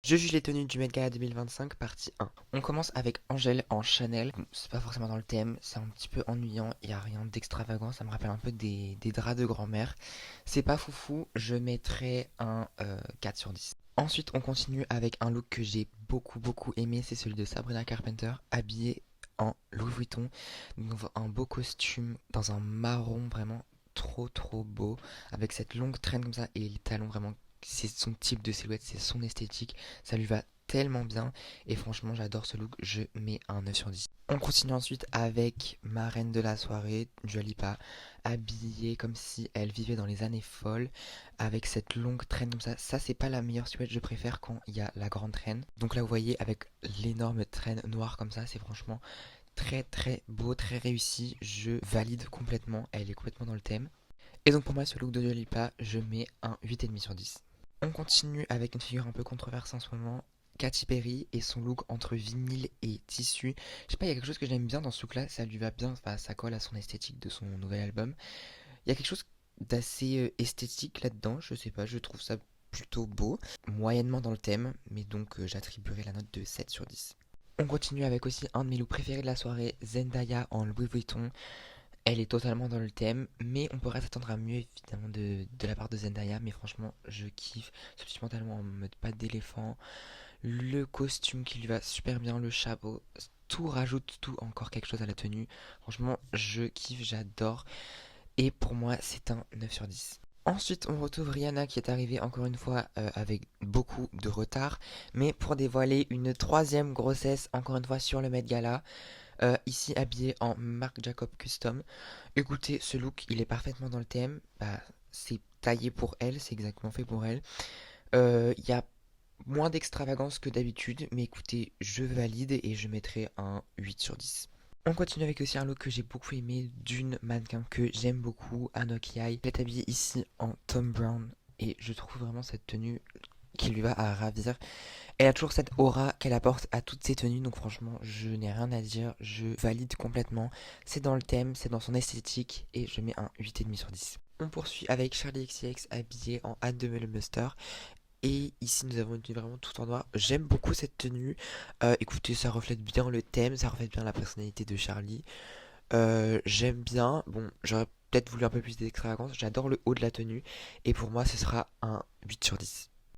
Je juge les tenues du Met Gala 2025, partie 1. On commence avec Angèle en Chanel. Bon, c'est pas forcément dans le thème, c'est un petit peu ennuyant, il n'y a rien d'extravagant, ça me rappelle un peu des draps de grand-mère. C'est pas foufou, je mettrais un 4 sur 10. Ensuite, on continue avec un look que j'ai beaucoup aimé, c'est celui de Sabrina Carpenter, habillée en Louis Vuitton. Donc, un beau costume dans un marron vraiment trop beau, avec cette longue traîne comme ça et les talons vraiment, c'est son type de silhouette, c'est son esthétique, ça lui va tellement bien et franchement j'adore ce look, je mets un 9 sur 10. On continue ensuite avec ma reine de la soirée, Dua Lipa, habillée comme si elle vivait dans les années folles, avec cette longue traîne comme ça. Ça c'est pas la meilleure silhouette, je préfère quand il y a la grande traîne. Donc là vous voyez avec l'énorme traîne noire comme ça, c'est franchement très beau, très réussi, je valide complètement, elle est complètement dans le thème. Et donc pour moi, ce look de Dua Lipa, je mets un 8,5 sur 10. On continue avec une figure un peu controversée en ce moment, Katy Perry et son look entre vinyle et tissu. Je sais pas, il y a quelque chose que j'aime bien dans ce look-là, ça lui va bien, enfin, ça colle à son esthétique de son nouvel album. Il y a quelque chose d'assez esthétique là-dedans, je sais pas, je trouve ça plutôt beau, moyennement dans le thème, mais donc j'attribuerai la note de 7 sur 10. On continue avec aussi un de mes looks préférés de la soirée, Zendaya en Louis Vuitton. Elle est totalement dans le thème, mais on pourrait s'attendre à mieux évidemment de la part de Zendaya, mais franchement je kiffe ce petit pantalon en mode patte d'éléphant, le costume qui lui va super bien, le chapeau, tout rajoute tout encore quelque chose à la tenue. Franchement je kiffe, j'adore, et pour moi c'est un 9 sur 10. Ensuite, on retrouve Rihanna qui est arrivée encore une fois avec beaucoup de retard, mais pour dévoiler une troisième grossesse encore une fois sur le Met Gala. Ici habillée en Marc Jacob Custom. Écoutez, ce look, il est parfaitement dans le thème. Bah, c'est taillé pour elle, c'est exactement fait pour elle. Il y a moins d'extravagance que d'habitude, mais écoutez, je valide et je mettrai un 8 sur 10. On continue avec aussi un look que j'ai beaucoup aimé d'une mannequin que j'aime beaucoup, Anok Yai. Elle est habillée ici en Tom Brown et je trouve vraiment cette tenue qui lui va à ravir. Elle a toujours cette aura qu'elle apporte à toutes ses tenues, donc franchement, je n'ai rien à dire, je valide complètement. C'est dans le thème, c'est dans son esthétique, et je mets un 8,5 sur 10. On poursuit avec Charlie XCX habillée en Hâte de Buster. Et ici, nous avons une tenue vraiment tout en noir. J'aime beaucoup cette tenue. Écoutez, ça reflète bien le thème, ça reflète bien la personnalité de Charlie. J'aime bien. Bon, j'aurais peut-être voulu un peu plus d'extravagance. J'adore le haut de la tenue. Et pour moi, ce sera un 8 sur 10.